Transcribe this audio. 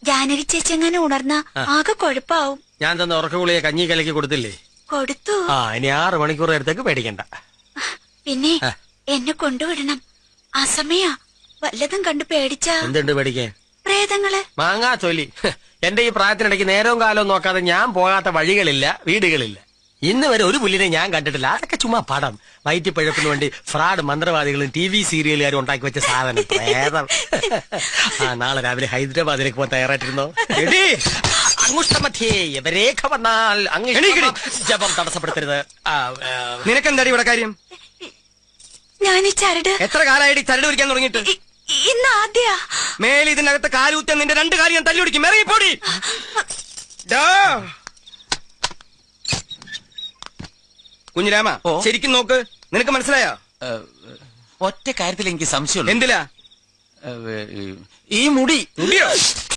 ജാനകി ചേച്ചി എങ്ങനെ ഉണർന്ന ആകെ കുഴപ്പാവും. ഞാൻ തന്ന ഉറക്കഗുളിയെ കഞ്ഞി കലക്കി കൊടുത്തില്ലേ? കൊടുത്തു. ഇനി 6 മണിക്കൂർ നേരത്തേക്ക് പേടിക്കണ്ട. പിന്നെ എന്നെ കൊണ്ടുവിടണം. അസമയ വല്ലതും കണ്ടു പേടിച്ച. എന്തുണ്ട് പേടിക്കാൻ? പ്രേതങ്ങള്. മാങ്ങാ ചൊല്ലി. എന്റെ ഈ പ്രായത്തിനിടയ്ക്ക് നേരവും കാലവും നോക്കാതെ ഞാൻ പോകാത്ത വഴികളില്ല, വീടുകളില്ല. ഇന്ന് വരെ ഒരു പുല്ലിനെ ഞാൻ കണ്ടിട്ടില്ല. അതൊക്കെ ചുമ്മാ പടം. വയറ്റിപ്പഴപ്പിന് വേണ്ടി ഫ്രാഡ് മന്ത്രവാദികളും TV സീരിയലുകാരും ഉണ്ടാക്കി വെച്ച സാധനം പ്രേതം. നാളെ രാവിലെ ഹൈദരാബാദിലേക്ക് പോകാൻ തയ്യാറായിട്ടിരുന്നോ? രേഖ വന്നാൽ ജപം തടസ്സപ്പെടുത്തരുത്. നിനക്കെന്താടി ഇവിടെ കാര്യം? ഞാൻ ഈ ചരട് എത്ര കാലമായിട്ട് ചരട് പിടിക്കാൻ തുടങ്ങിയിട്ട്? ഇന്ന് ആദ്യ മേലെ ഇതിനകത്ത് കാലൂത്താൻ നിന്റെ 2 കാര്യം ഞാൻ തല്ലുപിടിക്കും. ഇറങ്ങിപ്പോടി. കുഞ്ഞിരാമ, ശരിക്കും നോക്ക്. നിനക്ക് മനസ്സിലായോ? ഒറ്റ കാര്യത്തിൽ എനിക്ക് സംശയമുള്ളൂ. എന്തിലാ? ഈ മുടിയോ?